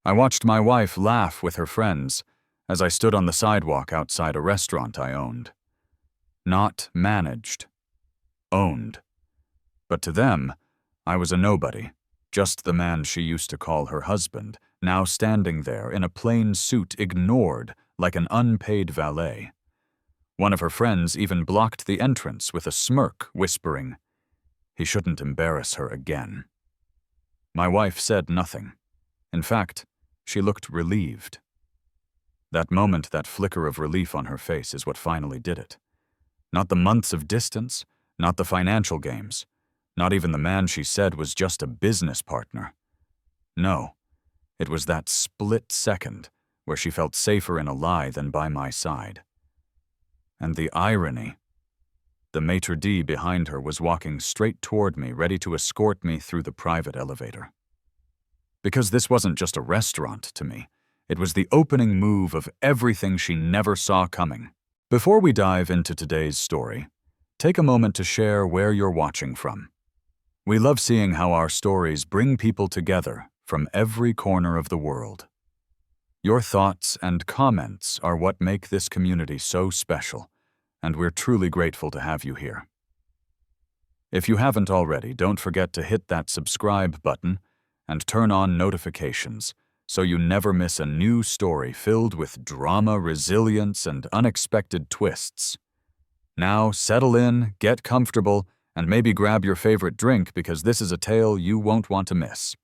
I watched my wife laugh with her friends as I stood on the sidewalk outside a restaurant I owned. Not managed. Owned. But to them, I was a nobody, just the man she used to call her husband, now standing there in a plain suit, ignored like an unpaid valet. One of her friends even blocked the entrance with a smirk, whispering, "He shouldn't embarrass her again." My wife said nothing. In fact, she looked relieved. That moment, that flicker of relief on her face is what finally did it. Not the months of distance, not the financial games, not even the man she said was just a business partner. No, it was that split second where she felt safer in a lie than by my side. And the irony. The maitre d' behind her was walking straight toward me, ready to escort me through the private elevator. Because this wasn't just a restaurant to me, it was the opening move of everything she never saw coming. Before we dive into today's story, take a moment to share where you're watching from. We love seeing how our stories bring people together from every corner of the world. Your thoughts and comments are what make this community so special, and we're truly grateful to have you here. If you haven't already, don't forget to hit that subscribe button and turn on notifications so you never miss a new story filled with drama, resilience, and unexpected twists. Now, settle in, get comfortable, and maybe grab your favorite drink because this is a tale you won't want to miss.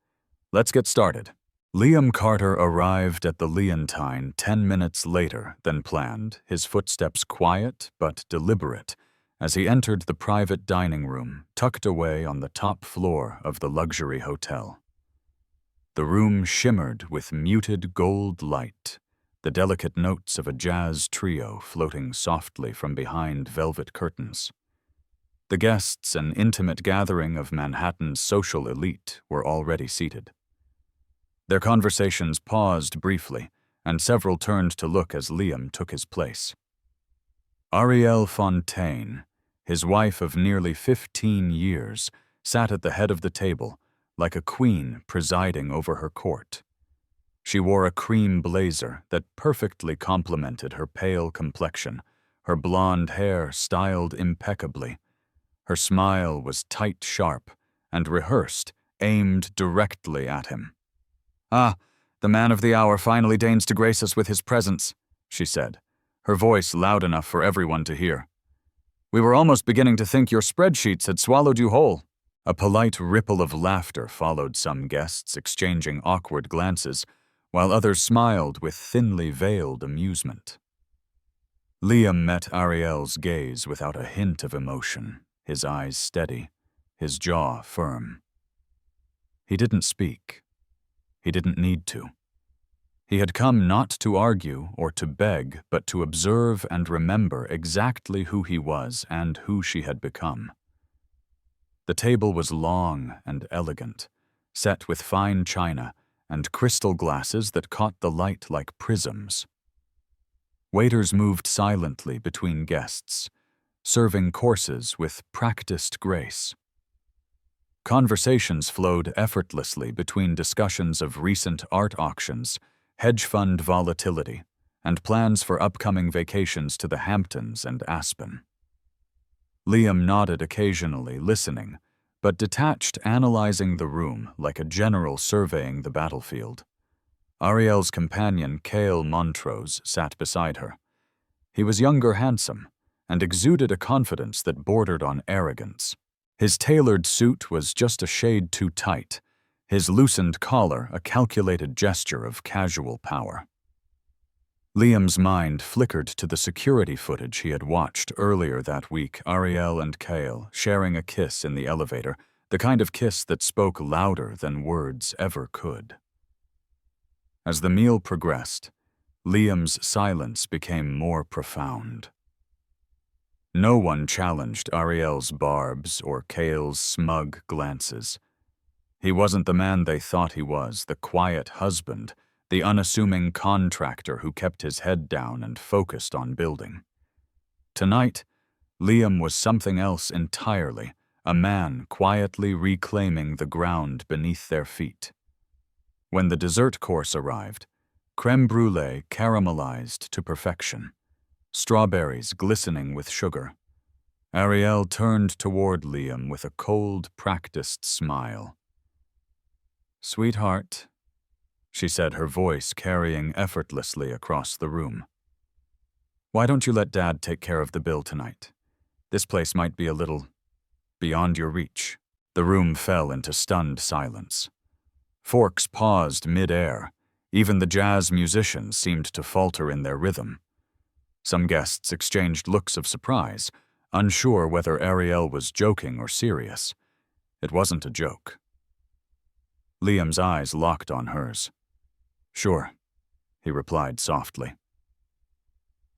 Let's get started. Liam Carter arrived at the Leontine 10 minutes later than planned, his footsteps quiet but deliberate, as he entered the private dining room tucked away on the top floor of the luxury hotel. The room shimmered with muted gold light, the delicate notes of a jazz trio floating softly from behind velvet curtains. The guests, an intimate gathering of Manhattan's social elite, were already seated. Their conversations paused briefly, and several turned to look as Liam took his place. Ariel Fontaine, his wife of nearly 15 years, sat at the head of the table, like a queen presiding over her court. She wore a cream blazer that perfectly complemented her pale complexion, her blonde hair styled impeccably. Her smile was tight, sharp, and rehearsed, aimed directly at him. "Ah, the man of the hour finally deigns to grace us with his presence," she said, her voice loud enough for everyone to hear. "We were almost beginning to think your spreadsheets had swallowed you whole." A polite ripple of laughter followed some guests exchanging awkward glances, while others smiled with thinly veiled amusement. Liam met Ariel's gaze without a hint of emotion, his eyes steady, his jaw firm. He didn't speak. He didn't need to. He had come not to argue or to beg, but to observe and remember exactly who he was and who she had become. The table was long and elegant, set with fine china and crystal glasses that caught the light like prisms. Waiters moved silently between guests, serving courses with practiced grace. Conversations flowed effortlessly between discussions of recent art auctions, hedge fund volatility, and plans for upcoming vacations to the Hamptons and Aspen. Liam nodded occasionally, listening, but detached, analyzing the room like a general surveying the battlefield. Ariel's companion, Cale Montrose, sat beside her. He was younger, handsome, and exuded a confidence that bordered on arrogance. His tailored suit was just a shade too tight, his loosened collar a calculated gesture of casual power. Liam's mind flickered to the security footage he had watched earlier that week, Ariel and Cale sharing a kiss in the elevator, the kind of kiss that spoke louder than words ever could. As the meal progressed, Liam's silence became more profound. No one challenged Ariel's barbs or Cale's smug glances. He wasn't the man they thought he was, the quiet husband, the unassuming contractor who kept his head down and focused on building. Tonight, Liam was something else entirely, a man quietly reclaiming the ground beneath their feet. When the dessert course arrived, crème brûlée caramelized to perfection, strawberries glistening with sugar, Ariel turned toward Liam with a cold, practiced smile. "Sweetheart," she said, her voice carrying effortlessly across the room. "Why don't you let Dad take care of the bill tonight? This place might be a little beyond your reach." The room fell into stunned silence. Forks paused mid-air. Even the jazz musicians seemed to falter in their rhythm. Some guests exchanged looks of surprise, unsure whether Ariel was joking or serious. It wasn't a joke. Liam's eyes locked on hers. "Sure," he replied softly.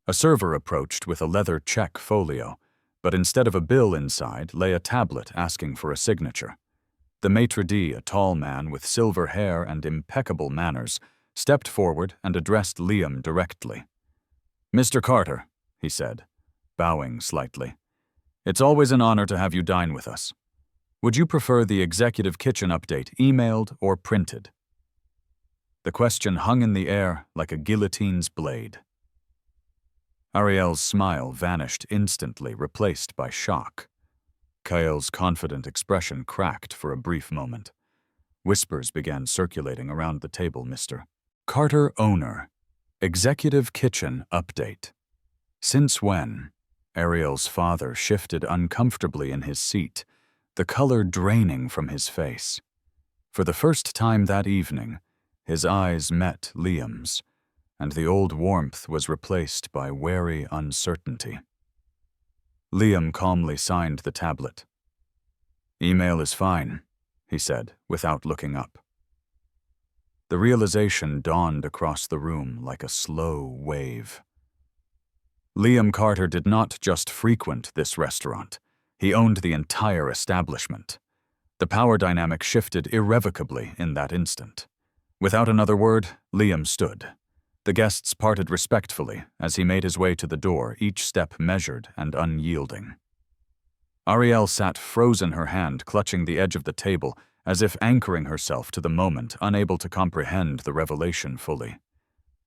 A server approached with a leather check folio, but instead of a bill inside lay a tablet asking for a signature. The maitre d', a tall man with silver hair and impeccable manners, stepped forward and addressed Liam directly. "Mr. Carter," he said, bowing slightly, "it's always an honor to have you dine with us. Would you prefer the executive kitchen update emailed or printed?" The question hung in the air like a guillotine's blade. Ariel's smile vanished instantly, replaced by shock. Kyle's confident expression cracked for a brief moment. Whispers began circulating around the table. "Mr. Carter, owner. Executive kitchen update." Since when? Ariel's father shifted uncomfortably in his seat, the color draining from his face. For the first time that evening, his eyes met Liam's, and the old warmth was replaced by wary uncertainty. Liam calmly signed the tablet. "Email is fine," he said, without looking up. The realization dawned across the room like a slow wave. Liam Carter did not just frequent this restaurant. He owned the entire establishment. The power dynamic shifted irrevocably in that instant. Without another word, Liam stood. The guests parted respectfully as he made his way to the door, each step measured and unyielding. Ariel sat frozen, her hand clutching the edge of the table, as if anchoring herself to the moment, unable to comprehend the revelation fully.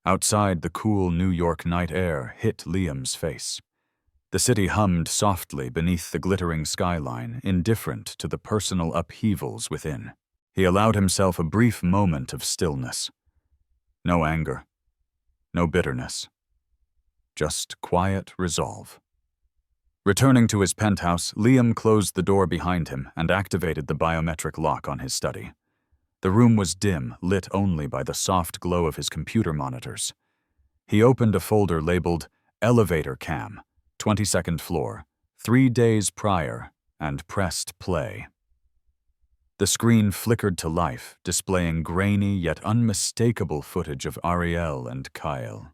Outside, the cool New York night air hit Liam's face. The city hummed softly beneath the glittering skyline, indifferent to the personal upheavals within. He allowed himself a brief moment of stillness. No anger. No bitterness. Just quiet resolve. Returning to his penthouse, Liam closed the door behind him and activated the biometric lock on his study. The room was dim, lit only by the soft glow of his computer monitors. He opened a folder labeled Elevator Cam, 22nd floor, 3 days prior, and pressed play. The screen flickered to life, displaying grainy yet unmistakable footage of Ariel and Kyle.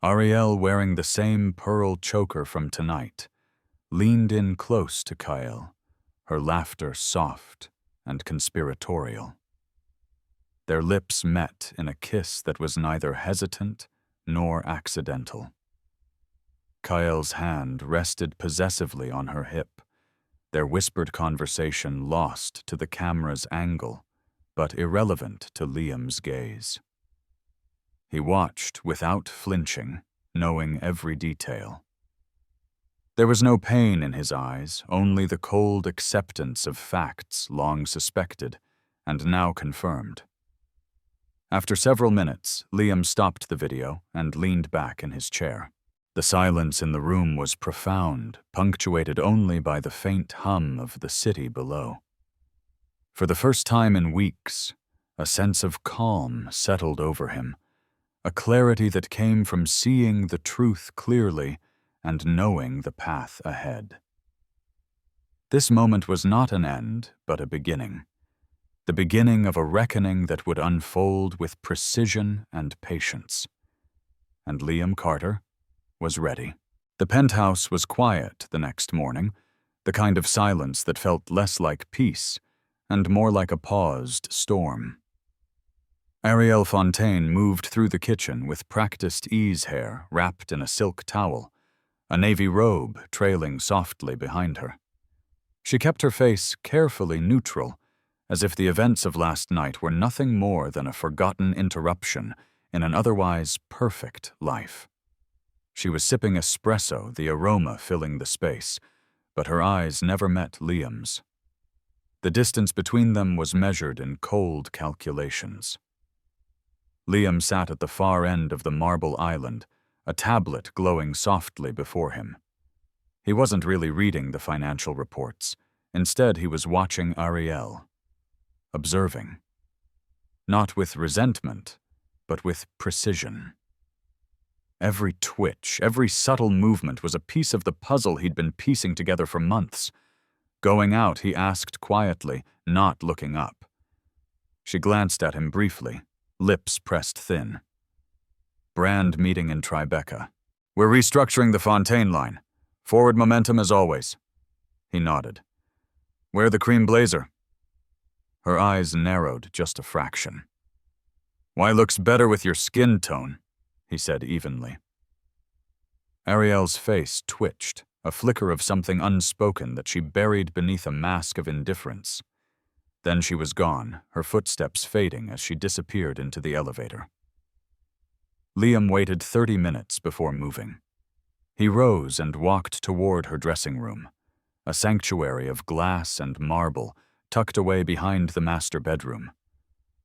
Ariel, wearing the same pearl choker from tonight, leaned in close to Kyle, her laughter soft and conspiratorial. Their lips met in a kiss that was neither hesitant nor accidental. Kyle's hand rested possessively on her hip, their whispered conversation lost to the camera's angle, but irrelevant to Liam's gaze. He watched without flinching, knowing every detail. There was no pain in his eyes, only the cold acceptance of facts long suspected and now confirmed. After several minutes, Liam stopped the video and leaned back in his chair. The silence in the room was profound, punctuated only by the faint hum of the city below. For the first time in weeks, a sense of calm settled over him, a clarity that came from seeing the truth clearly and knowing the path ahead. This moment was not an end, but a beginning. The beginning of a reckoning that would unfold with precision and patience. And Liam Carter was ready. The penthouse was quiet the next morning, the kind of silence that felt less like peace and more like a paused storm. Ariel Fontaine moved through the kitchen with practiced ease, hair wrapped in a silk towel, a navy robe trailing softly behind her. She kept her face carefully neutral, as if the events of last night were nothing more than a forgotten interruption in an otherwise perfect life. She was sipping espresso, the aroma filling the space, but her eyes never met Liam's. The distance between them was measured in cold calculations. Liam sat at the far end of the marble island, a tablet glowing softly before him. He wasn't really reading the financial reports. Instead, he was watching Ariel, observing. Not with resentment, but with precision. Every twitch, every subtle movement was a piece of the puzzle he'd been piecing together for months. Going out, he asked quietly, not looking up. She glanced at him briefly, lips pressed thin. Brand meeting in Tribeca. We're restructuring the Fontaine line. Forward momentum as always. He nodded. Wear the cream blazer. Her eyes narrowed just a fraction. Why looks better with your skin tone, he said evenly. Ariel's face twitched, a flicker of something unspoken that she buried beneath a mask of indifference. Then she was gone, her footsteps fading as she disappeared into the elevator. Liam waited 30 minutes before moving. He rose and walked toward her dressing room, a sanctuary of glass and marble tucked away behind the master bedroom.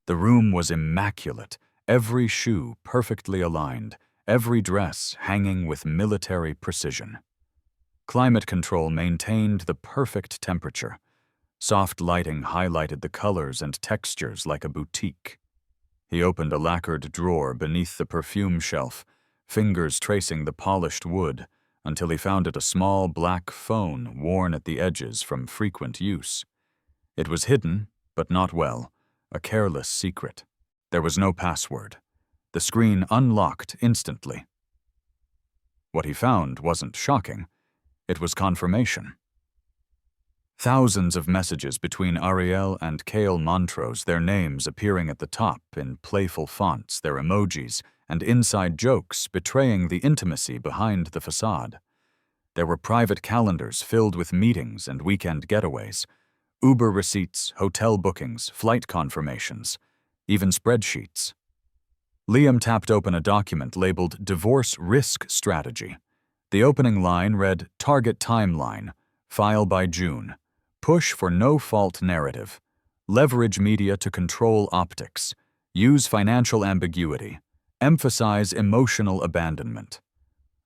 The room was immaculate, every shoe perfectly aligned, every dress hanging with military precision. Climate control maintained the perfect temperature. Soft lighting highlighted the colors and textures like a boutique. He opened a lacquered drawer beneath the perfume shelf, fingers tracing the polished wood, until he found it a small black phone worn at the edges from frequent use. It was hidden, but not well, a careless secret. There was no password. The screen unlocked instantly. What he found wasn't shocking. It was confirmation. Thousands of messages between Ariel and Cale Montrose, their names appearing at the top in playful fonts, their emojis, and inside jokes betraying the intimacy behind the facade. There were private calendars filled with meetings and weekend getaways, Uber receipts, hotel bookings, flight confirmations, even spreadsheets. Liam tapped open a document labeled Divorce Risk Strategy. The opening line read, Target Timeline, File by June, Push for No-Fault Narrative, Leverage media to control optics, Use financial ambiguity, Emphasize emotional abandonment.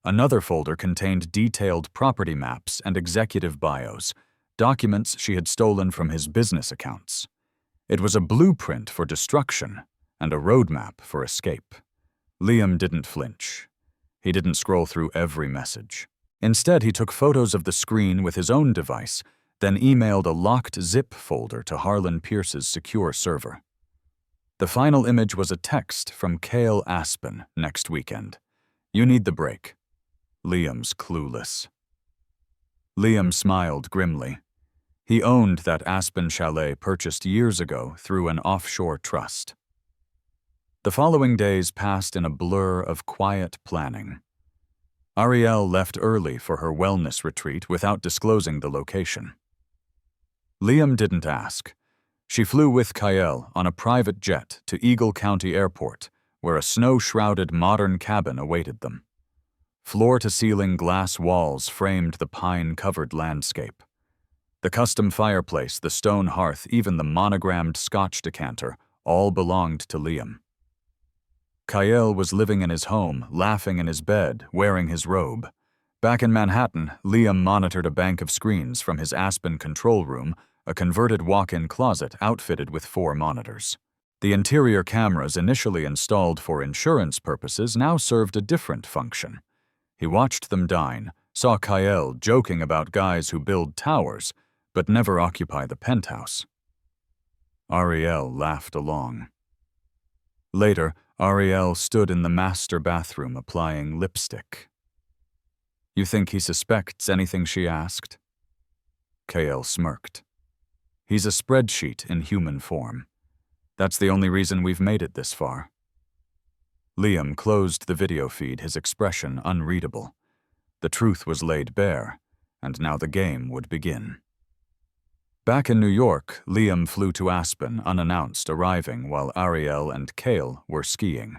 Another folder contained detailed property maps and executive bios, documents she had stolen from his business accounts. It was a blueprint for destruction and a roadmap for escape. Liam didn't flinch. He didn't scroll through every message. Instead, he took photos of the screen with his own device, then emailed a locked zip folder to Harlan Pierce's secure server. The final image was a text from Cale Aspen next weekend. You need the break. Liam's clueless. Liam smiled grimly. He owned that Aspen chalet purchased years ago through an offshore trust. The following days passed in a blur of quiet planning. Ariel left early for her wellness retreat without disclosing the location. Liam didn't ask. She flew with Kyle on a private jet to Eagle County Airport, where a snow-shrouded modern cabin awaited them. Floor-to-ceiling glass walls framed the pine-covered landscape. The custom fireplace, the stone hearth, even the monogrammed Scotch decanter, all belonged to Liam. Kyle was living in his home, laughing in his bed, wearing his robe. Back in Manhattan, Liam monitored a bank of screens from his Aspen control room, a converted walk-in closet outfitted with 4 monitors. The interior cameras initially installed for insurance purposes now served a different function. He watched them dine, saw Kyle joking about guys who build towers, but never occupy the penthouse. Ariel laughed along. Later, Ariel stood in the master bathroom applying lipstick. You think he suspects anything, she asked. Kyle smirked. He's a spreadsheet in human form. That's the only reason we've made it this far. Liam closed the video feed, his expression unreadable. The truth was laid bare, and now the game would begin. Back in New York, Liam flew to Aspen unannounced, arriving while Ariel and Cale were skiing.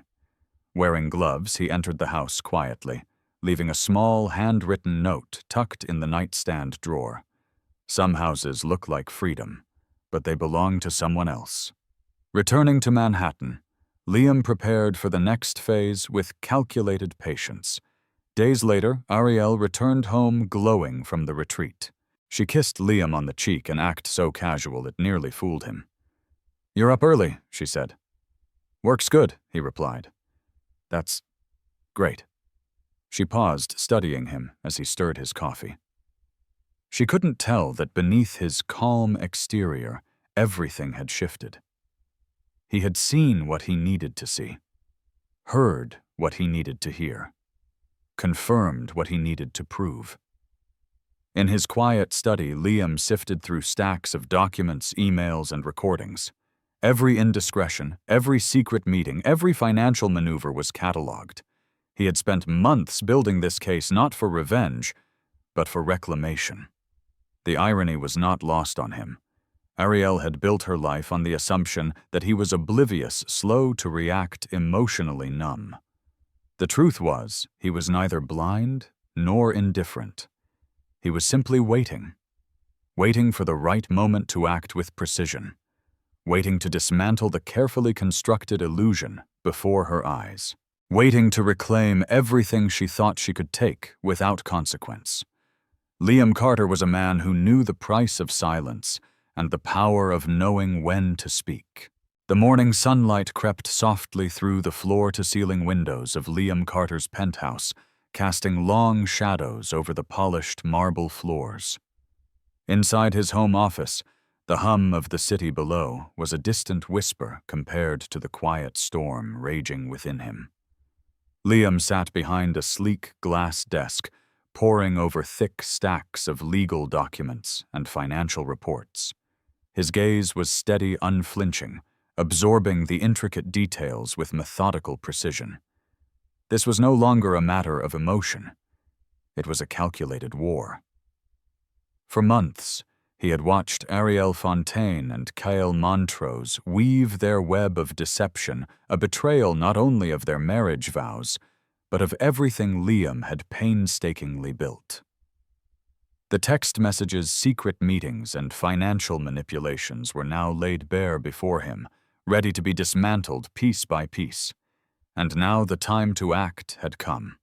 Wearing gloves, he entered the house quietly, leaving a small, handwritten note tucked in the nightstand drawer. Some houses look like freedom, but they belong to someone else. Returning to Manhattan, Liam prepared for the next phase with calculated patience. Days later, Ariel returned home glowing from the retreat. She kissed Liam on the cheek, an act so casual it nearly fooled him. "You're up early," she said. "Work's good," he replied. "That's great." She paused, studying him as he stirred his coffee. She couldn't tell that beneath his calm exterior, everything had shifted. He had seen what he needed to see, heard what he needed to hear, confirmed what he needed to prove. In his quiet study, Liam sifted through stacks of documents, emails, and recordings. Every indiscretion, every secret meeting, every financial maneuver was catalogued. He had spent months building this case not for revenge, but for reclamation. The irony was not lost on him. Ariel had built her life on the assumption that he was oblivious, slow to react, emotionally numb. The truth was, he was neither blind nor indifferent. He was simply waiting for the right moment to act with precision, waiting to dismantle the carefully constructed illusion before her eyes, waiting to reclaim everything she thought she could take without consequence. Liam Carter was a man who knew the price of silence and the power of knowing when to speak. The morning sunlight crept softly through the floor-to-ceiling windows of Liam Carter's penthouse, casting long shadows over the polished marble floors. Inside his home office, the hum of the city below was a distant whisper compared to the quiet storm raging within him. Liam sat behind a sleek glass desk, poring over thick stacks of legal documents and financial reports. His gaze was steady, unflinching, absorbing the intricate details with methodical precision. This was no longer a matter of emotion. It was a calculated war. For months, he had watched Ariel Fontaine and Kyle Montrose weave their web of deception, a betrayal not only of their marriage vows, but of everything Liam had painstakingly built. The text messages, secret meetings, and financial manipulations were now laid bare before him, ready to be dismantled piece by piece. And now the time to act had come.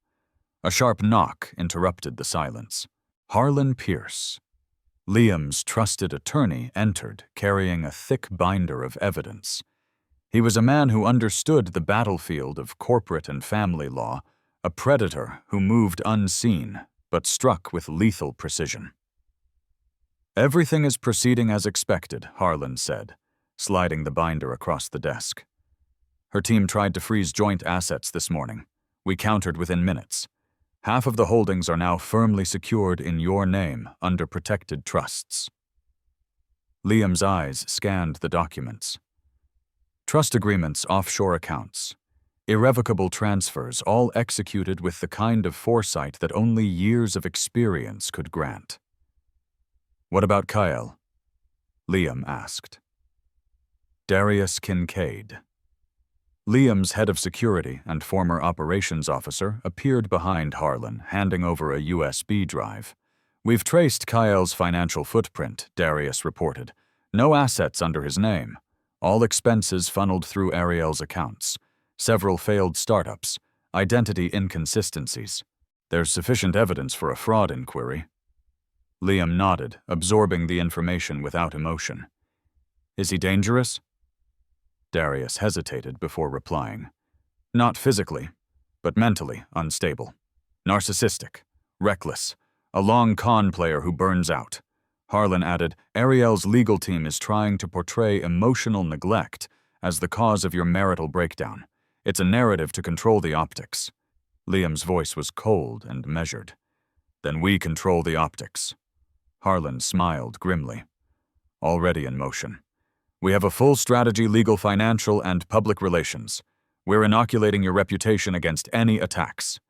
A sharp knock interrupted the silence. Harlan Pierce, Liam's trusted attorney, entered, carrying a thick binder of evidence. He was a man who understood the battlefield of corporate and family law, a predator who moved unseen, but struck with lethal precision. "Everything is proceeding as expected," Harlan said, sliding the binder across the desk. "Her team tried to freeze joint assets this morning. We countered within minutes. Half of the holdings are now firmly secured in your name under protected trusts." Liam's eyes scanned the documents. Trust agreements, offshore accounts, irrevocable transfers, all executed with the kind of foresight that only years of experience could grant. "What about Kyle?" Liam asked. Darius Kincaid. Liam's head of security and former operations officer appeared behind Harlan, handing over a USB drive. "We've traced Kyle's financial footprint," Darius reported. "No assets under his name. All expenses funneled through Ariel's accounts. Several failed startups. Identity inconsistencies. There's sufficient evidence for a fraud inquiry." Liam nodded, absorbing the information without emotion. "Is he dangerous?" Darius hesitated before replying. "Not physically, but mentally unstable. Narcissistic, reckless, a long con player who burns out." Harlan added, "Ariel's legal team is trying to portray emotional neglect as the cause of your marital breakdown. It's a narrative to control the optics." Liam's voice was cold and measured. "Then we control the optics." Harlan smiled grimly. "Already in motion. We have a full strategy, legal, financial, and public relations. We're inoculating your reputation against any attacks."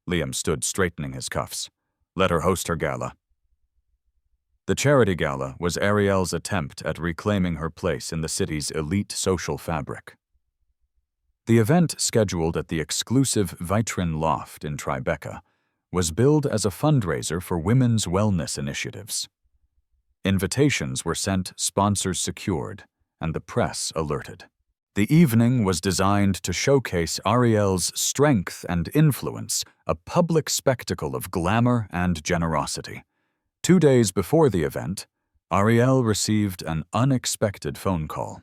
Liam stood straightening his cuffs. "Let her host her gala." The charity gala was Ariel's attempt at reclaiming her place in the city's elite social fabric. The event, scheduled at the exclusive Vitrin Loft in Tribeca, was billed as a fundraiser for women's wellness initiatives. Invitations were sent, sponsors secured, and the press alerted. The evening was designed to showcase Ariel's strength and influence, a public spectacle of glamour and generosity. 2 days before the event, Ariel received an unexpected phone call.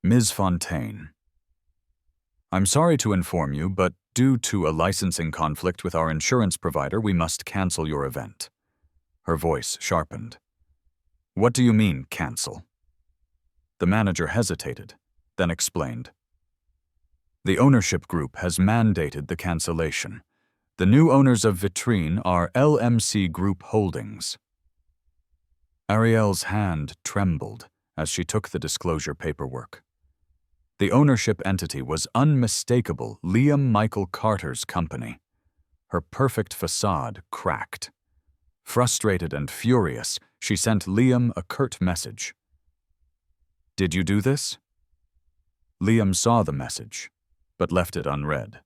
Ms. Fontaine. I'm sorry to inform you, but due to a licensing conflict with our insurance provider, we must cancel your event. Her voice sharpened. What do you mean, cancel? The manager hesitated, then explained. The ownership group has mandated the cancellation. The new owners of Vitrine are LMC Group Holdings. Ariel's hand trembled as she took the disclosure paperwork. The ownership entity was unmistakable Liam Michael Carter's company. Her perfect facade cracked. Frustrated and furious, she sent Liam a curt message. Did you do this? Liam saw the message, but left it unread.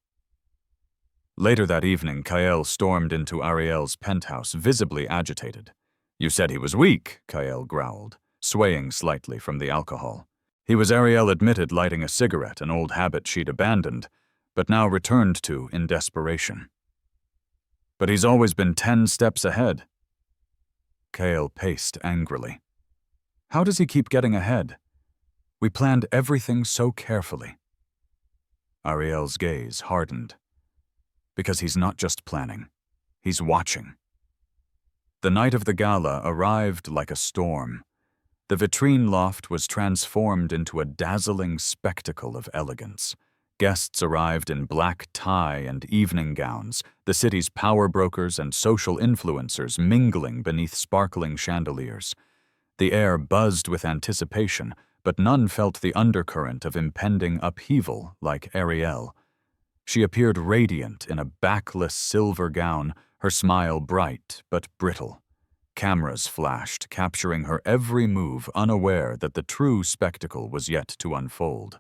Later that evening, Kael stormed into Ariel's penthouse, visibly agitated. You said he was weak, Kael growled, swaying slightly from the alcohol. He was, Ariel admitted, lighting a cigarette, an old habit she'd abandoned, but now returned to in desperation. But he's always been 10 steps ahead. Kael paced angrily. How does he keep getting ahead? We planned everything so carefully. Ariel's gaze hardened. Because he's not just planning, he's watching. The night of the gala arrived like a storm. The Vitrine Loft was transformed into a dazzling spectacle of elegance. Guests arrived in black tie and evening gowns, the city's power brokers and social influencers mingling beneath sparkling chandeliers. The air buzzed with anticipation, but none felt the undercurrent of impending upheaval like Ariel. She appeared radiant in a backless silver gown, her smile bright but brittle. Cameras flashed, capturing her every move, unaware that the true spectacle was yet to unfold.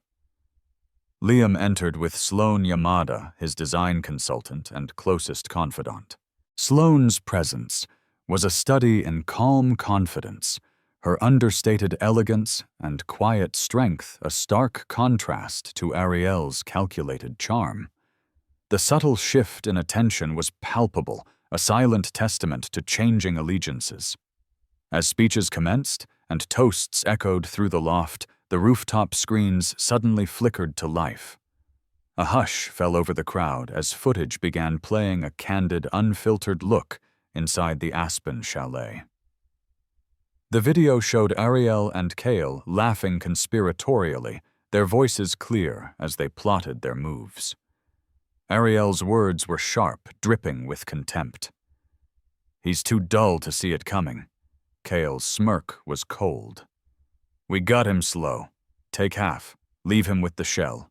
Liam entered with Sloan Yamada, his design consultant and closest confidant. Sloan's presence was a study in calm confidence, her understated elegance and quiet strength a stark contrast to Ariel's calculated charm. The subtle shift in attention was palpable, a silent testament to changing allegiances. As speeches commenced and toasts echoed through the loft, the rooftop screens suddenly flickered to life. A hush fell over the crowd as footage began playing a candid, unfiltered look inside the Aspen chalet. The video showed Ariel and Kael laughing conspiratorially, their voices clear as they plotted their moves. Ariel's words were sharp, dripping with contempt. He's too dull to see it coming. Kael's smirk was cold. We got him slow. Take half. Leave him with the shell.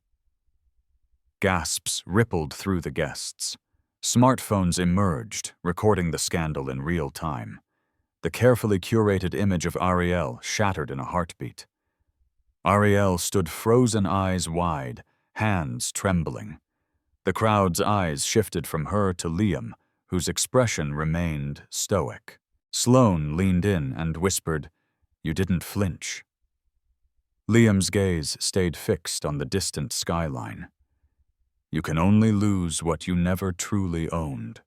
Gasps rippled through the guests. Smartphones emerged, recording the scandal in real time. The carefully curated image of Ariel shattered in a heartbeat. Ariel stood frozen eyes wide, hands trembling. The crowd's eyes shifted from her to Liam, whose expression remained stoic. Sloan leaned in and whispered, "You didn't flinch." Liam's gaze stayed fixed on the distant skyline. You can only lose what you never truly owned.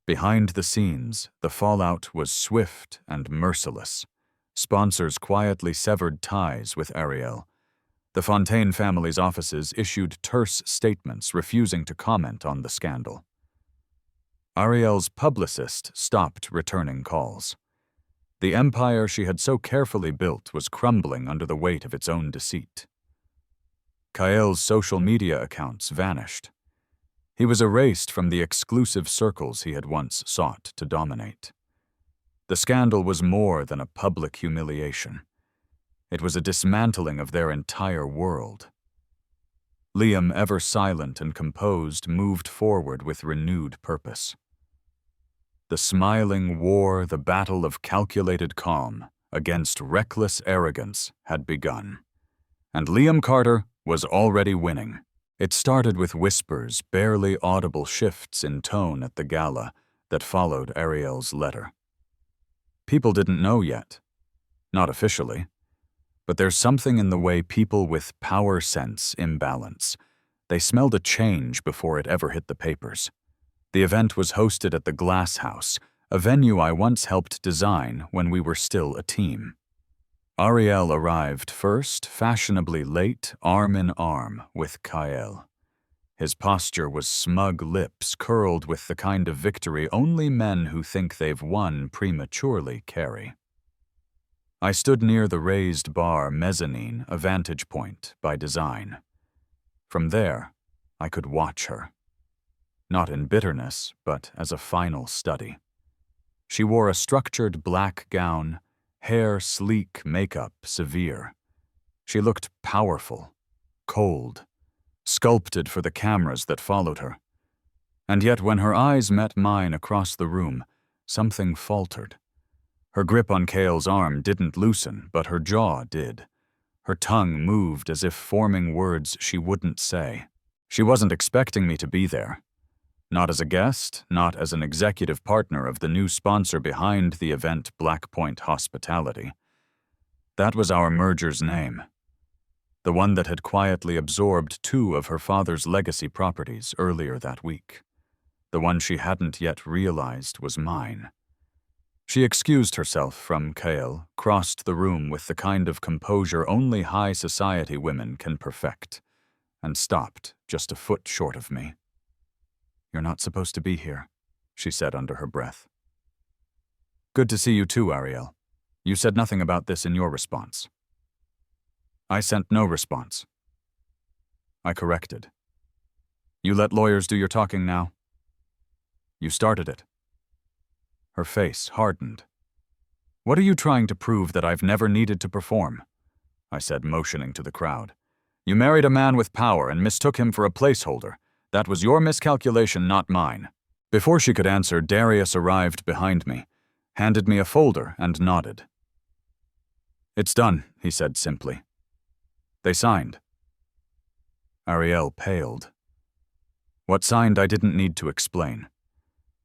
Behind the scenes, the fallout was swift and merciless. Sponsors quietly severed ties with Ariel. The Fontaine family's offices issued terse statements refusing to comment on the scandal. Ariel's publicist stopped returning calls. The empire she had so carefully built was crumbling under the weight of its own deceit. Kael's social media accounts vanished. He was erased from the exclusive circles he had once sought to dominate. The scandal was more than a public humiliation. It was a dismantling of their entire world. Liam, ever silent and composed, moved forward with renewed purpose. The smiling war, the battle of calculated calm against reckless arrogance had begun. And Liam Carter was already winning. It started with whispers, barely audible shifts in tone at the gala that followed Ariel's letter. People didn't know yet. Not officially. But there's something in the way people with power sense imbalance. They smelled a change before it ever hit the papers. The event was hosted at the Glass House, a venue I once helped design when we were still a team. Ariel arrived first, fashionably late, arm in arm with Kael. His posture was smug lips curled with the kind of victory only men who think they've won prematurely carry. I stood near the raised bar mezzanine, a vantage point by design. From there, I could watch her. Not in bitterness, but as a final study. She wore a structured black gown, hair sleek, makeup severe. She looked powerful, cold, sculpted for the cameras that followed her. And yet when her eyes met mine across the room, something faltered. Her grip on Kael's arm didn't loosen, but her jaw did. Her tongue moved as if forming words she wouldn't say. She wasn't expecting me to be there. Not as a guest, not as an executive partner of the new sponsor behind the event, Black Point Hospitality. That was our merger's name. The one that had quietly absorbed 2 of her father's legacy properties earlier that week. The one she hadn't yet realized was mine. She excused herself from Kael, crossed the room with the kind of composure only high society women can perfect, and stopped just a foot short of me. "You're not supposed to be here," she said under her breath. "Good to see you too, Ariel. You said nothing about this in your response." I sent no response. I corrected. "You let lawyers do your talking now?" "You started it." Her face hardened. "What are you trying to prove that I've never needed to perform?" I said, motioning to the crowd. "You married a man with power and mistook him for a placeholder. That was your miscalculation, not mine." Before she could answer, Darius arrived behind me, handed me a folder, and nodded. "It's done," he said simply. "They signed." Ariel paled. What signed I didn't need to explain.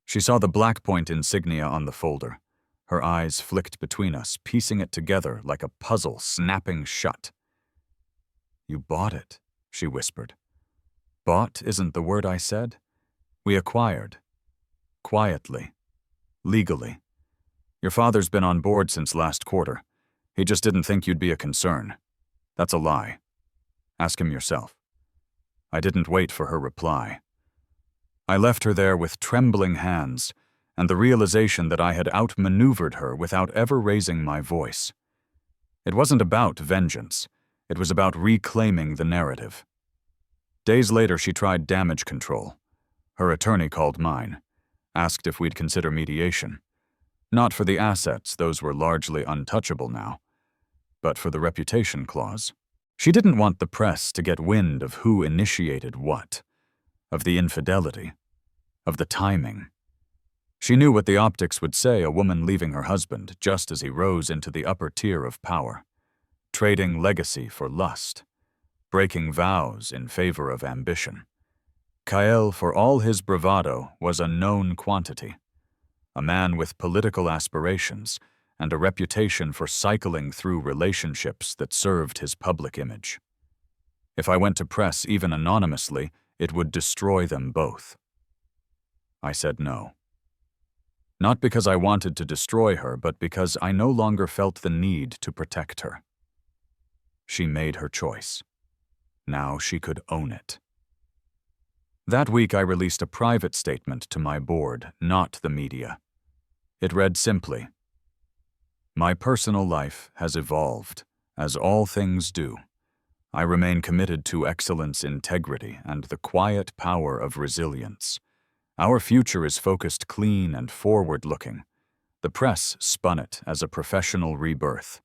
She saw the Black Point insignia on the folder. Her eyes flicked between us, piecing it together like a puzzle snapping shut. "You bought it," she whispered. "Bought isn't the word I said. We acquired. Quietly. Legally. Your father's been on board since last quarter. He just didn't think you'd be a concern. That's a lie. Ask him yourself." I didn't wait for her reply. I left her there with trembling hands and the realization that I had outmaneuvered her without ever raising my voice. It wasn't about vengeance. It was about reclaiming the narrative. Days later, she tried damage control. Her attorney called mine, asked if we'd consider mediation. Not for the assets, those were largely untouchable now, but for the reputation clause. She didn't want the press to get wind of who initiated what, of the infidelity, of the timing. She knew what the optics would say, a woman leaving her husband just as he rose into the upper tier of power, trading legacy for lust, breaking vows in favor of ambition. Kael, for all his bravado, was a known quantity, a man with political aspirations and a reputation for cycling through relationships that served his public image. If I went to press even anonymously, it would destroy them both. I said no. Not because I wanted to destroy her, but because I no longer felt the need to protect her. She made her choice. Now she could own it. That week I released a private statement to my board, not the media. It read simply, "My personal life has evolved, as all things do. I remain committed to excellence, integrity, and the quiet power of resilience. Our future is focused, clean, and forward-looking. The press spun it as a professional rebirth.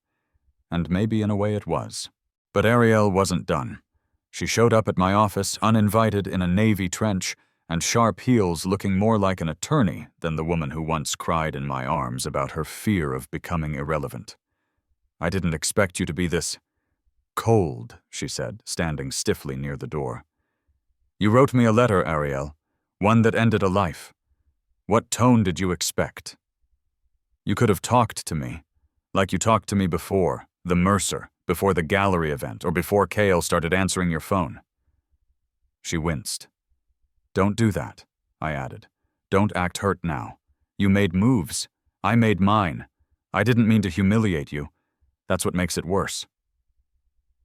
And maybe in a way it was. But Ariel wasn't done. She showed up at my office uninvited in a navy trench and sharp heels looking more like an attorney than the woman who once cried in my arms about her fear of becoming irrelevant. "I didn't expect you to be this cold," she said, standing stiffly near the door. "You wrote me a letter, Ariel, one that ended a life. What tone did you expect? You could have talked to me, like you talked to me before, the Mercer, before the gallery event, or before Kale started answering your phone." She winced. "Don't do that," I added. "Don't act hurt now. You made moves. I made mine. I didn't mean to humiliate you. That's what makes it worse."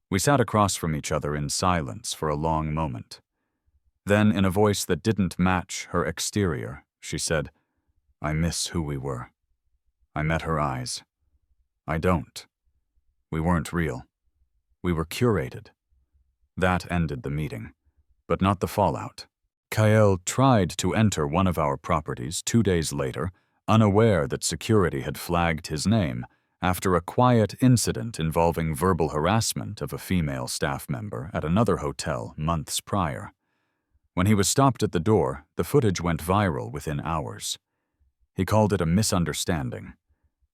We sat across from each other in silence for a long moment. Then, in a voice that didn't match her exterior, she said, "I miss who we were." I met her eyes. "I don't. We weren't real. We were curated." That ended the meeting, but not the fallout. Kyle tried to enter one of our properties 2 days later, unaware that security had flagged his name after a quiet incident involving verbal harassment of a female staff member at another hotel months prior. When he was stopped at the door, the footage went viral within hours. He called it a misunderstanding,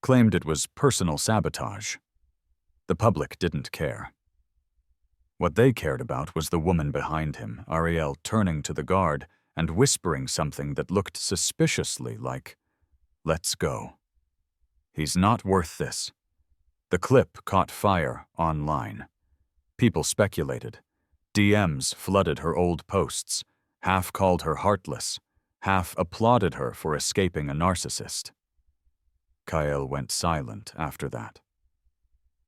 claimed it was personal sabotage. The public didn't care. What they cared about was the woman behind him, Ariel, turning to the guard and whispering something that looked suspiciously like, "Let's go." He's not worth this. The clip caught fire online. People speculated. DMs flooded her old posts, half called her heartless, half applauded her for escaping a narcissist. Kyle went silent after that.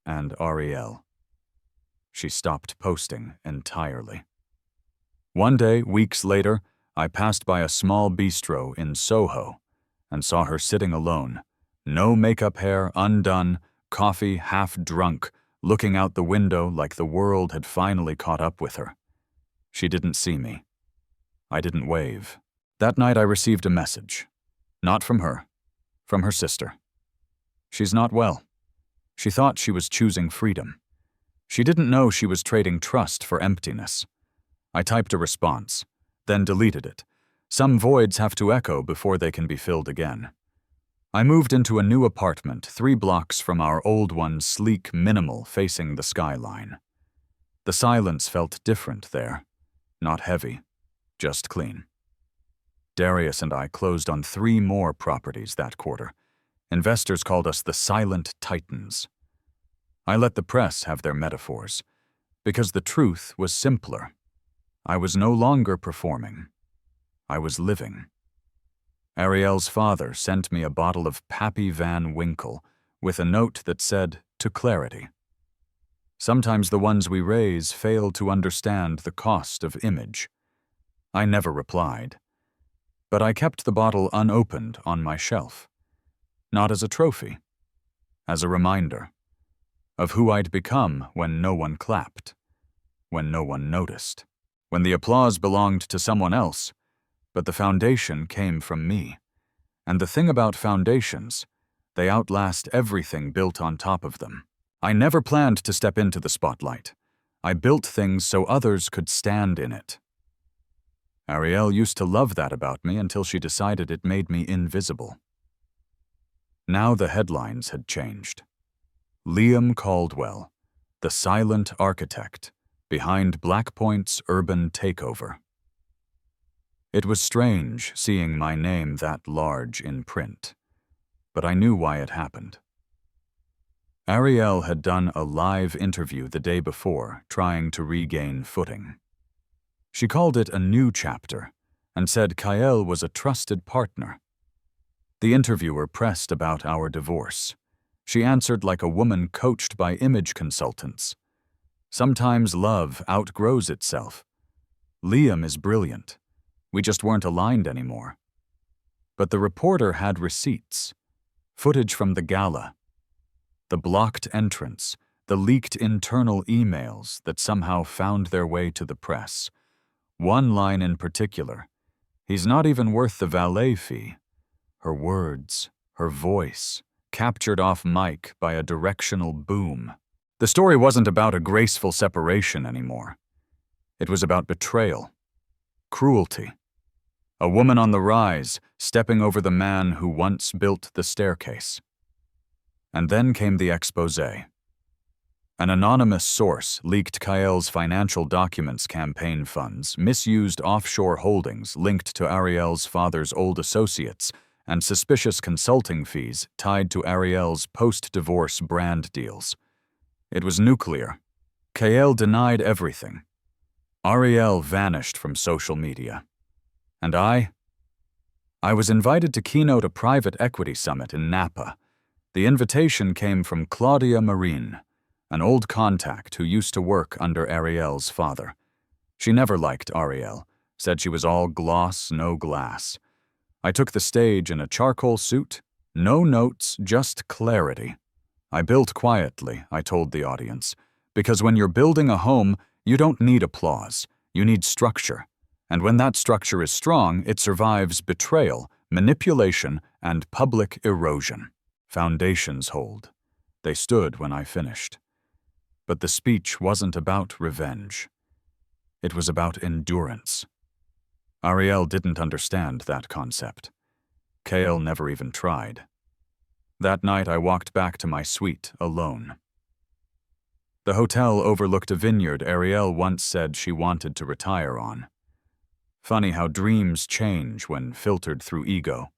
And Ariel. She stopped posting entirely. One day, weeks later, I passed by a small bistro in Soho and saw her sitting alone, no makeup hair undone, coffee half drunk, looking out the window like the world had finally caught up with her. She didn't see me. I didn't wave. That night I received a message. Not from her. From her sister. She's not well. She thought she was choosing freedom. She didn't know she was trading trust for emptiness. I typed a response, then deleted it. Some voids have to echo before they can be filled again. I moved into a new apartment 3 blocks from our old one, sleek, minimal, facing the skyline. The silence felt different there. Not heavy, just clean. Darius and I closed on 3 more properties that quarter. Investors called us the Silent Titans. I let the press have their metaphors, because the truth was simpler. I was no longer performing. I was living. Ariel's father sent me a bottle of Pappy Van Winkle with a note that said, "To clarity." Sometimes the ones we raise fail to understand the cost of image. I never replied, but I kept the bottle unopened on my shelf. Not as a trophy, as a reminder of who I'd become when no one clapped, when no one noticed, when the applause belonged to someone else, but the foundation came from me. And the thing about foundations, they outlast everything built on top of them. I never planned to step into the spotlight. I built things so others could stand in it. Ariel used to love that about me until she decided it made me invisible. Now the headlines had changed. Liam Caldwell, the silent architect behind Blackpoint's urban takeover. It was strange seeing my name that large in print, but I knew why it happened. Ariel had done a live interview the day before, trying to regain footing. She called it a new chapter and said Kyle was a trusted partner. The interviewer pressed about our divorce. She answered like a woman coached by image consultants. Sometimes love outgrows itself. Liam is brilliant. We just weren't aligned anymore. But the reporter had receipts, footage from the gala, the blocked entrance, the leaked internal emails that somehow found their way to the press. One line in particular, "He's not even worth the valet fee." Her words, her voice, captured off mic by a directional boom. The story wasn't about a graceful separation anymore. It was about betrayal, cruelty, A woman on the rise, stepping over the man who once built the staircase. And then came the exposé. An anonymous source leaked Kael's financial documents, campaign funds, misused offshore holdings linked to Ariel's father's old associates, and suspicious consulting fees tied to Ariel's post-divorce brand deals. It was nuclear. Kael denied everything. Ariel vanished from social media. And I was invited to keynote a private equity summit in Napa. The invitation came from Claudia Marin, an old contact who used to work under Ariel's father. She never liked Ariel, said she was all gloss, no glass. I took the stage in a charcoal suit, no notes, just clarity. I built quietly, I told the audience, because when you're building a home, you don't need applause, you need structure. And when that structure is strong, it survives betrayal, manipulation, and public erosion. Foundations hold. They stood when I finished. But the speech wasn't about revenge. It was about endurance. Ariel didn't understand that concept. Kael never even tried. That night I walked back to my suite alone. The hotel overlooked a vineyard Ariel once said she wanted to retire on. Funny how dreams change when filtered through ego.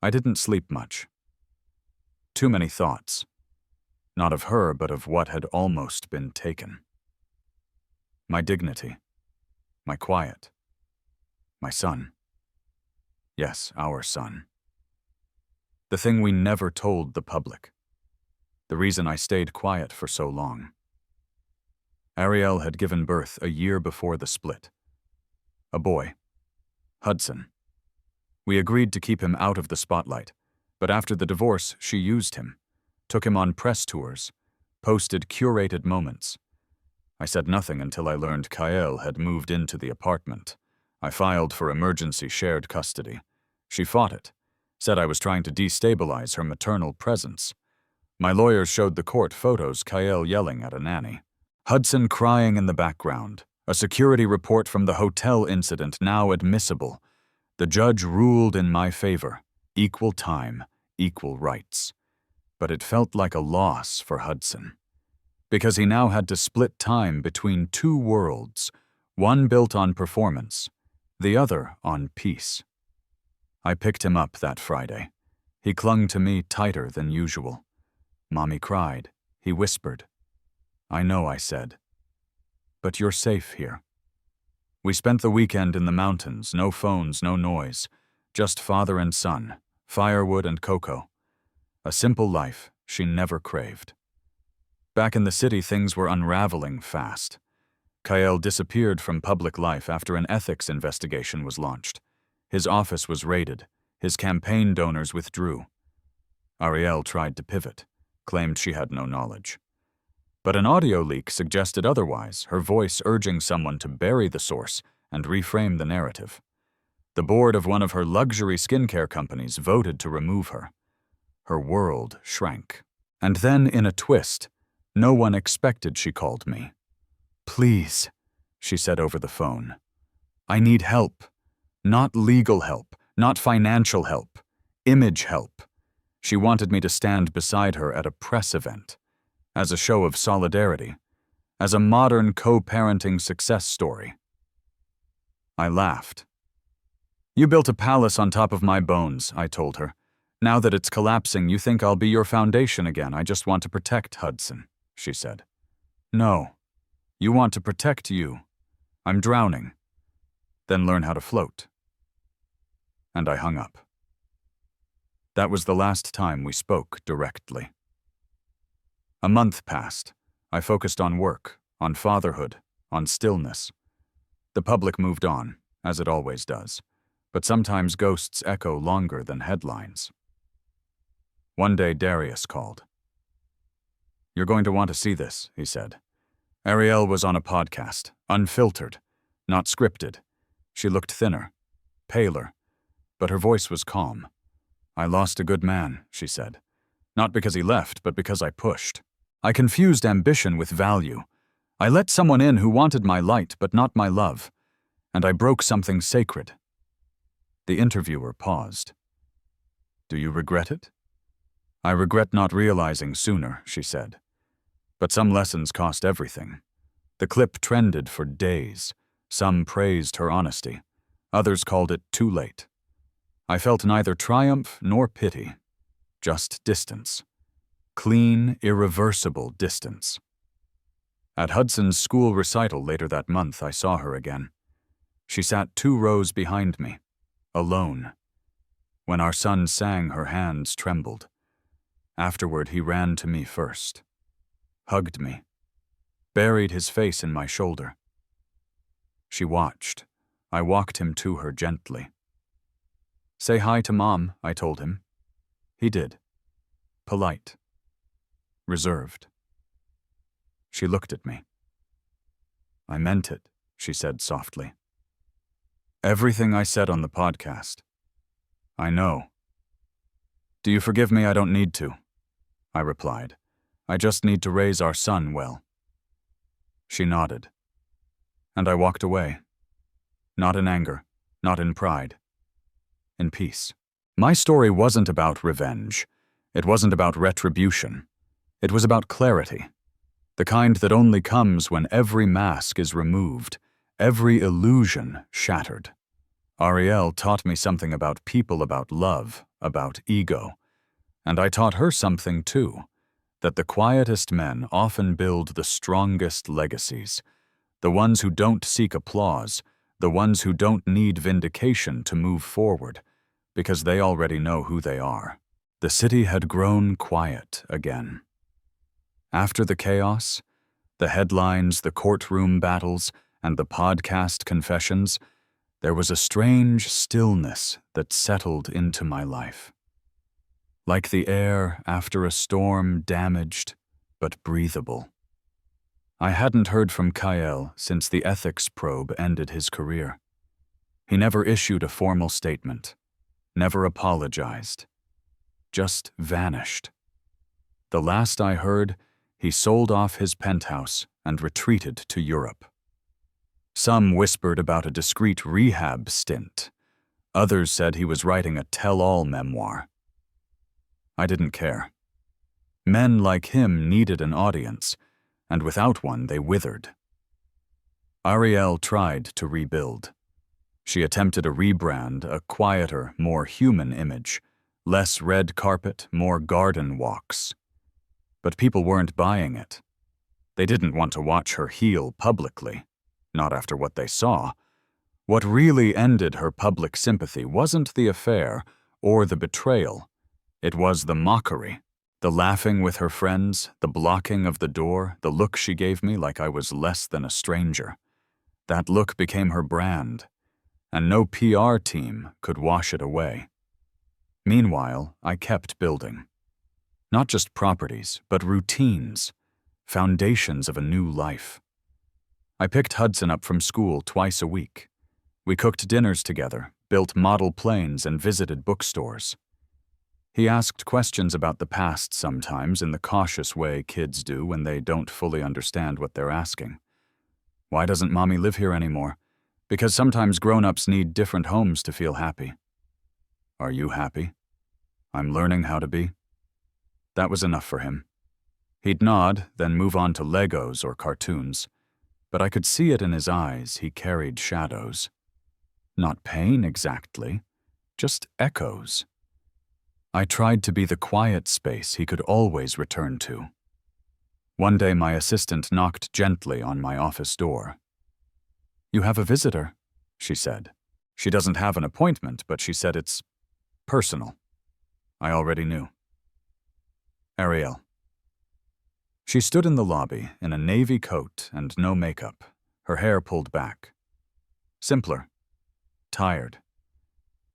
I didn't sleep much. Too many thoughts. Not of her, but of what had almost been taken. My dignity. My quiet. My son. Yes, our son. The thing we never told the public. The reason I stayed quiet for so long. Ariel had given birth a year before the split. A boy. Hudson. We agreed to keep him out of the spotlight, but after the divorce, she used him. Took him on press tours, posted curated moments. I said nothing until I learned Kael had moved into the apartment. I filed for emergency shared custody. She fought it, said I was trying to destabilize her maternal presence. My lawyers showed the court photos Kael yelling at a nanny. Hudson crying in the background, a security report from the hotel incident now admissible. The judge ruled in my favor, equal time, equal rights. But it felt like a loss for Hudson, because he now had to split time between two worlds, one built on performance, the other on peace. I picked him up that Friday. He clung to me tighter than usual. Mommy cried. He whispered. I know, I said. But you're safe here. We spent the weekend in the mountains, no phones, no noise, just father and son, firewood and cocoa. A simple life she never craved. Back in the city, things were unraveling fast. Kael disappeared from public life after an ethics investigation was launched. His office was raided. His campaign donors withdrew. Ariel tried to pivot, claimed she had no knowledge. But an audio leak suggested otherwise, her voice urging someone to bury the source and reframe the narrative. The board of one of her luxury skincare companies voted to remove her. Her world shrank. And then, in a twist, no one expected, she called me. Please, she said over the phone. I need help. Not legal help, not financial help, image help. She wanted me to stand beside her at a press event, as a show of solidarity, as a modern co-parenting success story. I laughed. You built a palace on top of my bones, I told her. Now that it's collapsing, you think I'll be your foundation again. I just want to protect Hudson, she said. No, you want to protect you. I'm drowning. Then learn how to float. And I hung up. That was the last time we spoke directly. A month passed. I focused on work, on fatherhood, on stillness. The public moved on, as it always does, but sometimes ghosts echo longer than headlines. One day Darius called. You're going to want to see this, he said. Ariel was on a podcast, unfiltered, not scripted. She looked thinner, paler, but her voice was calm. I lost a good man, she said. Not because he left, but because I pushed. I confused ambition with value. I let someone in who wanted my light, but not my love. And I broke something sacred, The interviewer paused. Do you regret it? I regret not realizing sooner, she said. But some lessons cost everything. The clip trended for days. Some praised her honesty. Others called it too late. I felt neither triumph nor pity, just distance. Clean, irreversible distance. At Hudson's school recital later that month, I saw her again. She sat 2 rows behind me, alone. When our son sang, her hands trembled. Afterward, he ran to me first, hugged me, buried his face in my shoulder. She watched. I walked him to her gently. Say hi to Mom, I told him. He did. Polite. Reserved. She looked at me. I meant it, she said softly. Everything I said on the podcast. I know. Do you forgive me? I don't need to, I replied. I just need to raise our son well. She nodded. And I walked away. Not in anger, not in pride. In peace. My story wasn't about revenge. It wasn't about retribution. It was about clarity. The kind that only comes when every mask is removed, every illusion shattered. Ariel taught me something about people, about love, about ego. And I taught her something too, that the quietest men often build the strongest legacies, the ones who don't seek applause, the ones who don't need vindication to move forward, because they already know who they are. The city had grown quiet again. After the chaos, the headlines, the courtroom battles, and the podcast confessions, there was a strange stillness that settled into my life. Like the air after a storm, damaged but breathable. I hadn't heard from Kyle since the ethics probe ended his career. He never issued a formal statement, never apologized, just vanished. The last I heard, he sold off his penthouse and retreated to Europe. Some whispered about a discreet rehab stint. Others said he was writing a tell-all memoir. I didn't care. Men like him needed an audience, and without one they withered. Ariel tried to rebuild. She attempted a rebrand, a quieter, more human image, less red carpet, more garden walks. But people weren't buying it. They didn't want to watch her heal publicly, not after what they saw. What really ended her public sympathy wasn't the affair or the betrayal. It was the mockery, the laughing with her friends, the blocking of the door, the look she gave me like I was less than a stranger. That look became her brand, and no PR team could wash it away. Meanwhile, I kept building. Not just properties, but routines, foundations of a new life. I picked Hudson up from school twice a week. We cooked dinners together, built model planes, and visited bookstores. He asked questions about the past sometimes in the cautious way kids do when they don't fully understand what they're asking. Why doesn't Mommy live here anymore? Because sometimes grown-ups need different homes to feel happy. Are you happy? I'm learning how to be. That was enough for him. He'd nod, then move on to Legos or cartoons. But I could see it in his eyes. He carried shadows. Not pain exactly, just echoes. I tried to be the quiet space he could always return to. One day my assistant knocked gently on my office door. You have a visitor, she said. She doesn't have an appointment, but she said it's personal. I already knew. Ariel. She stood in the lobby in a navy coat and no makeup, her hair pulled back. Simpler. Tired.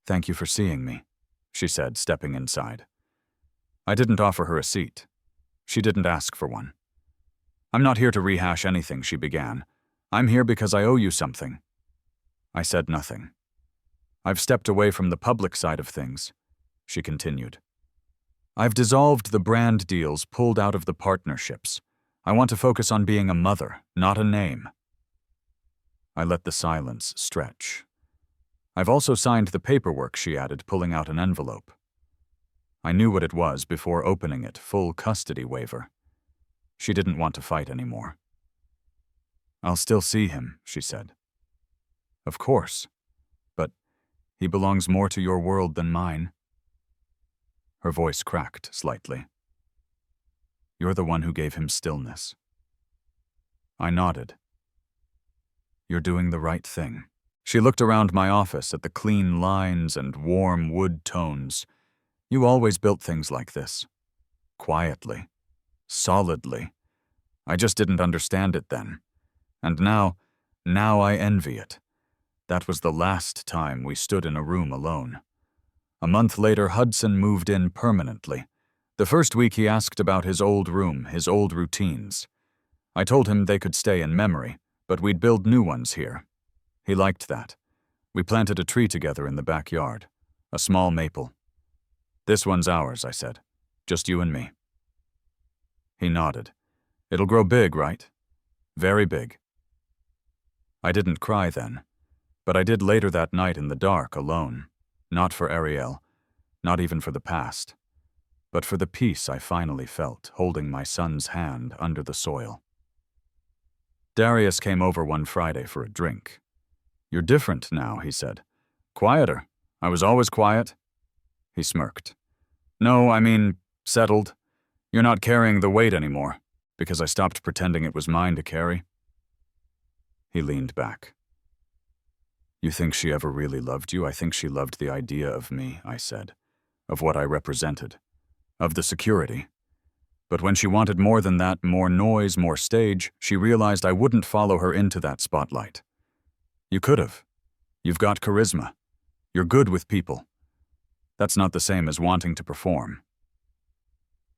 Thank you for seeing me, she said, stepping inside. I didn't offer her a seat. She didn't ask for one. I'm not here to rehash anything, she began. I'm here because I owe you something. I said nothing. I've stepped away from the public side of things, she continued. I've dissolved the brand deals, pulled out of the partnerships. I want to focus on being a mother, not a name. I let the silence stretch. I've also signed the paperwork, she added, pulling out an envelope. I knew what it was before opening it, full custody waiver. She didn't want to fight anymore. I'll still see him, she said. Of course, but he belongs more to your world than mine. Her voice cracked slightly. You're the one who gave him stillness. I nodded. You're doing the right thing. She looked around my office at the clean lines and warm wood tones. You always built things like this. Quietly. Solidly. I just didn't understand it then. And now I envy it. That was the last time we stood in a room alone. A month later, Hudson moved in permanently. The first week he asked about his old room, his old routines. I told him they could stay in memory, but we'd build new ones here. He liked that. We planted a tree together in the backyard, a small maple. This one's ours, I said. Just you and me. He nodded. It'll grow big, right? Very big. I didn't cry then, but I did later that night in the dark, alone. Not for Ariel, not even for the past, but for the peace I finally felt, holding my son's hand under the soil. Darius came over one Friday for a drink. You're different now, he said. Quieter. I was always quiet. He smirked. No, I mean, settled. You're not carrying the weight anymore, because I stopped pretending it was mine to carry. He leaned back. You think she ever really loved you? I think she loved the idea of me, I said, of what I represented, of the security. But when she wanted more than that, more noise, more stage, she realized I wouldn't follow her into that spotlight. You could have. You've got charisma. You're good with people. That's not the same as wanting to perform.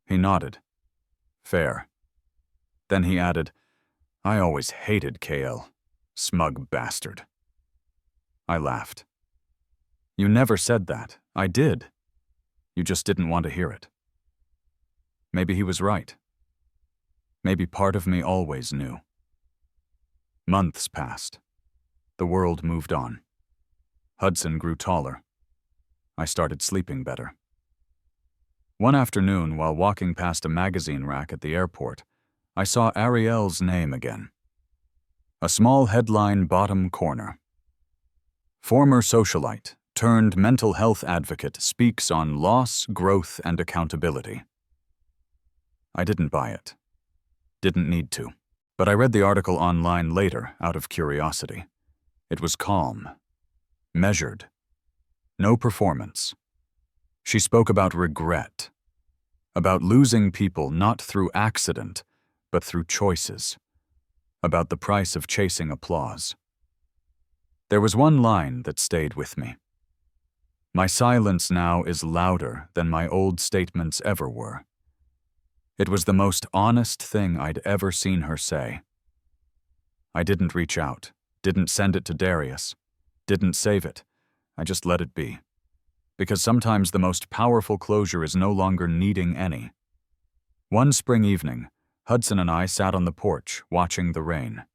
He nodded. Fair. Then he added, I always hated KL. Smug bastard. I laughed. You never said that. I did. You just didn't want to hear it. Maybe he was right. Maybe part of me always knew. Months passed. The world moved on. Hudson grew taller. I started sleeping better. One afternoon, while walking past a magazine rack at the airport, I saw Ariel's name again. A small headline bottom corner. Former socialite turned mental health advocate speaks on loss, growth, and accountability. I didn't buy it. Didn't need to. But I read the article online later out of curiosity. It was calm. Measured. No performance. She spoke about regret. About losing people not through accident, but through choices. About the price of chasing applause. There was one line that stayed with me. My silence now is louder than my old statements ever were. It was the most honest thing I'd ever seen her say. I didn't reach out, didn't send it to Darius, didn't save it. I just let it be. Because sometimes the most powerful closure is no longer needing any. One spring evening, Hudson and I sat on the porch, watching the rain.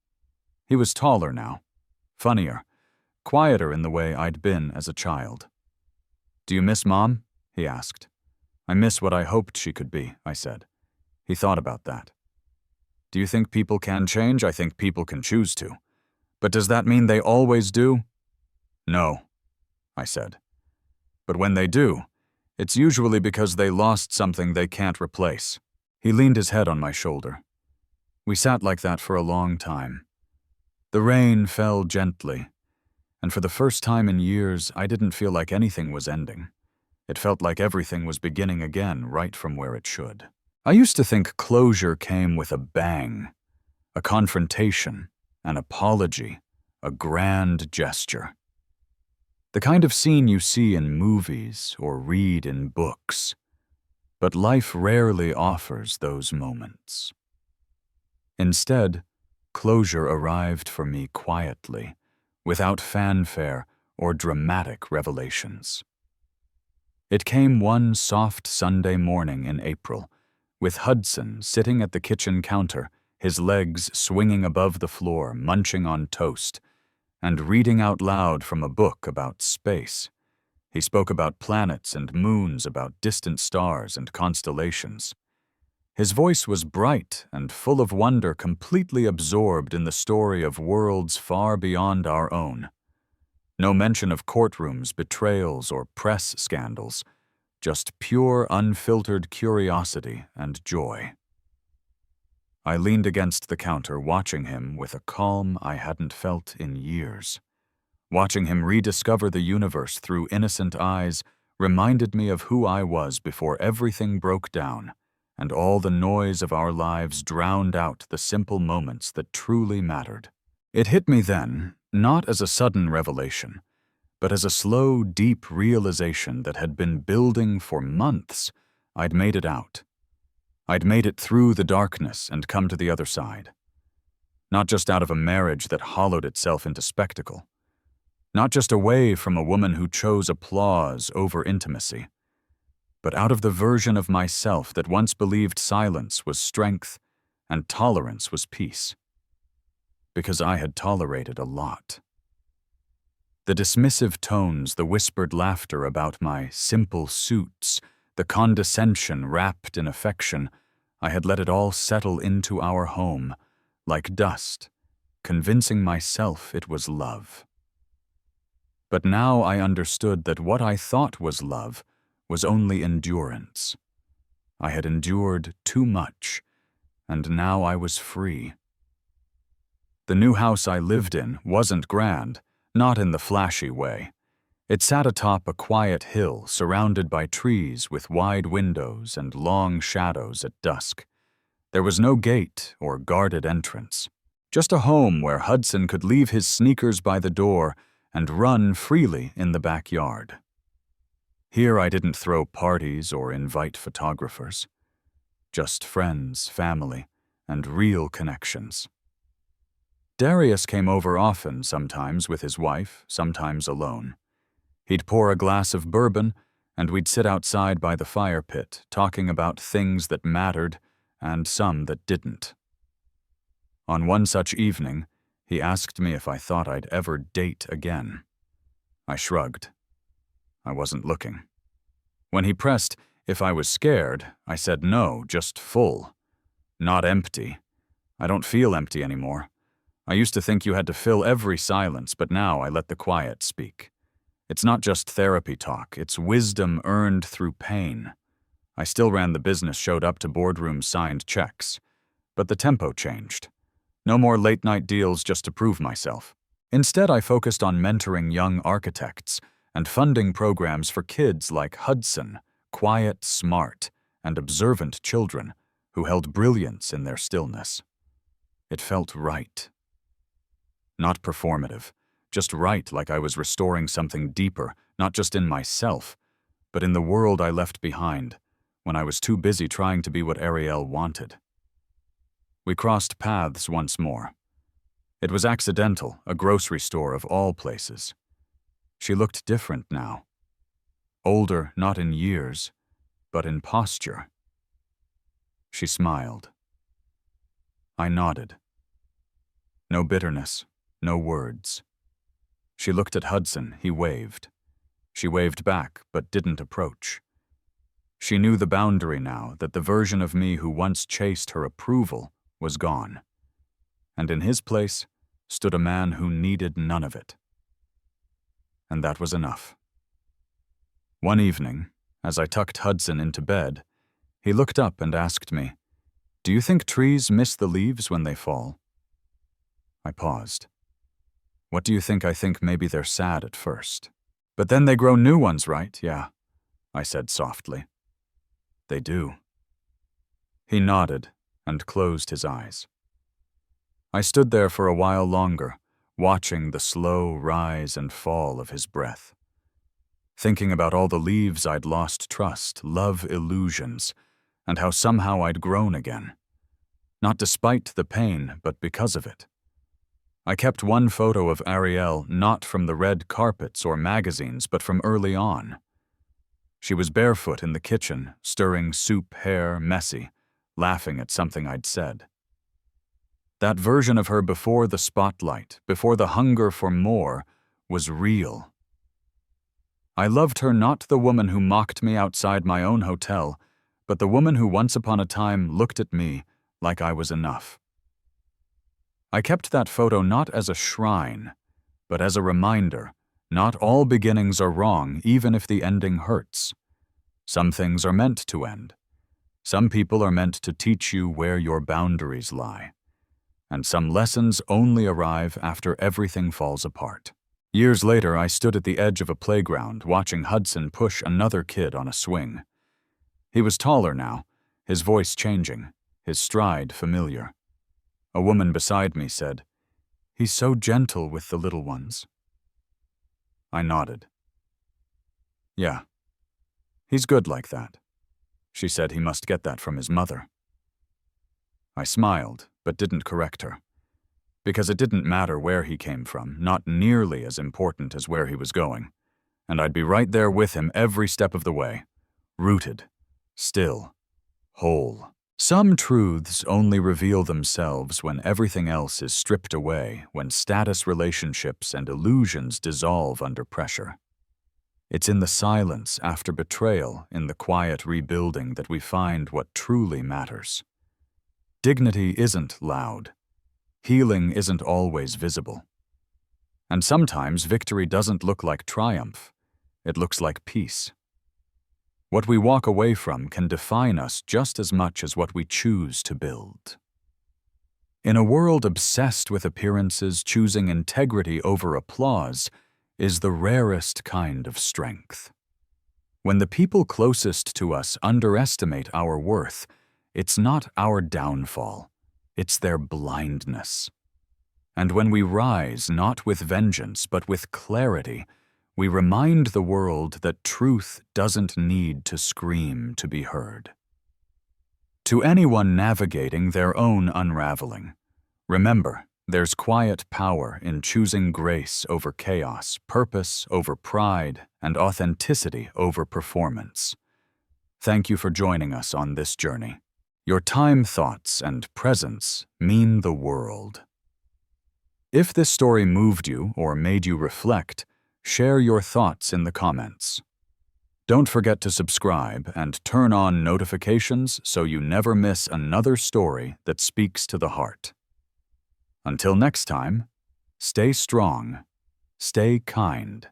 He was taller now, funnier, quieter in the way I'd been as a child. Do you miss Mom? He asked. I miss what I hoped she could be, I said. He thought about that. Do you think people can change? I think people can choose to. But does that mean they always do? No, I said. But when they do, it's usually because they lost something they can't replace. He leaned his head on my shoulder. We sat like that for a long time. The rain fell gently, and for the first time in years, I didn't feel like anything was ending. It felt like everything was beginning again, right from where it should. I used to think closure came with a bang, a confrontation, an apology, a grand gesture. The kind of scene you see in movies or read in books. But life rarely offers those moments. Instead, closure arrived for me quietly, without fanfare or dramatic revelations. It came one soft Sunday morning in April, with Hudson sitting at the kitchen counter, his legs swinging above the floor, munching on toast, and reading out loud from a book about space. He spoke about planets and moons, about distant stars and constellations. His voice was bright and full of wonder, completely absorbed in the story of worlds far beyond our own. No mention of courtrooms, betrayals, or press scandals, just pure, unfiltered curiosity and joy. I leaned against the counter, watching him with a calm I hadn't felt in years. Watching him rediscover the universe through innocent eyes reminded me of who I was before everything broke down, and all the noise of our lives drowned out the simple moments that truly mattered. It hit me then, not as a sudden revelation, but as a slow, deep realization that had been building for months. I'd made it out. I'd made it through the darkness and come to the other side. Not just out of a marriage that hollowed itself into spectacle. Not just away from a woman who chose applause over intimacy, but out of the version of myself that once believed silence was strength and tolerance was peace. Because I had tolerated a lot. The dismissive tones, the whispered laughter about my simple suits, the condescension wrapped in affection, I had let it all settle into our home, like dust, convincing myself it was love. But now I understood that what I thought was love was only endurance. I had endured too much, and now I was free. The new house I lived in wasn't grand, not in the flashy way. It sat atop a quiet hill surrounded by trees with wide windows and long shadows at dusk. There was no gate or guarded entrance, just a home where Hudson could leave his sneakers by the door and run freely in the backyard. Here I didn't throw parties or invite photographers. Just friends, family, and real connections. Darius came over often, sometimes with his wife, sometimes alone. He'd pour a glass of bourbon, and we'd sit outside by the fire pit, talking about things that mattered and some that didn't. On one such evening, he asked me if I thought I'd ever date again. I shrugged. I wasn't looking. When he pressed if I was scared, I said no, just full. Not empty. I don't feel empty anymore. I used to think you had to fill every silence, but now I let the quiet speak. It's not just therapy talk, it's wisdom earned through pain. I still ran the business, showed up to boardrooms, signed checks. But the tempo changed. No more late-night deals just to prove myself. Instead, I focused on mentoring young architects and funding programs for kids like Hudson, quiet, smart, and observant children who held brilliance in their stillness. It felt right. Not performative, just right, like I was restoring something deeper, not just in myself, but in the world I left behind when I was too busy trying to be what Ariel wanted. We crossed paths once more. It was accidental, a grocery store of all places. She looked different now. Older, not in years, but in posture. She smiled. I nodded. No bitterness, no words. She looked at Hudson, he waved. She waved back, but didn't approach. She knew the boundary now, that the version of me who once chased her approval was gone. And in his place stood a man who needed none of it. And that was enough. One evening, as I tucked Hudson into bed, he looked up and asked me, "Do you think trees miss the leaves when they fall?" I paused. "What do you think? I think maybe they're sad at first. But then they grow new ones, right? Yeah," I said softly. "They do." He nodded and closed his eyes. I stood there for a while longer, watching the slow rise and fall of his breath. Thinking about all the leaves I'd lost trust, love illusions, and how somehow I'd grown again. Not despite the pain, but because of it. I kept one photo of Ariel, not from the red carpets or magazines, but from early on. She was barefoot in the kitchen, stirring soup, hair messy, laughing at something I'd said. That version of her before the spotlight, before the hunger for more, was real. I loved her, not the woman who mocked me outside my own hotel, but the woman who once upon a time looked at me like I was enough. I kept that photo not as a shrine, but as a reminder. Not all beginnings are wrong, even if the ending hurts. Some things are meant to end. Some people are meant to teach you where your boundaries lie. And some lessons only arrive after everything falls apart. Years later, I stood at the edge of a playground watching Hudson push another kid on a swing. He was taller now, his voice changing, his stride familiar. A woman beside me said, "He's so gentle with the little ones." I nodded. "Yeah, he's good like that." She said he must get that from his mother. I smiled, but didn't correct her. Because it didn't matter where he came from, not nearly as important as where he was going. And I'd be right there with him every step of the way. Rooted, still, whole. Some truths only reveal themselves when everything else is stripped away, when status relationships and illusions dissolve under pressure. It's in the silence after betrayal, in the quiet rebuilding, that we find what truly matters. Dignity isn't loud. Healing isn't always visible. And sometimes victory doesn't look like triumph. It looks like peace. What we walk away from can define us just as much as what we choose to build. In a world obsessed with appearances, choosing integrity over applause is the rarest kind of strength. When the people closest to us underestimate our worth, it's not our downfall, it's their blindness. And when we rise not with vengeance but with clarity, we remind the world that truth doesn't need to scream to be heard. To anyone navigating their own unraveling, remember, there's quiet power in choosing grace over chaos, purpose over pride, and authenticity over performance. Thank you for joining us on this journey. Your time, thoughts, and presence mean the world. If this story moved you or made you reflect, share your thoughts in the comments. Don't forget to subscribe and turn on notifications so you never miss another story that speaks to the heart. Until next time, stay strong, stay kind,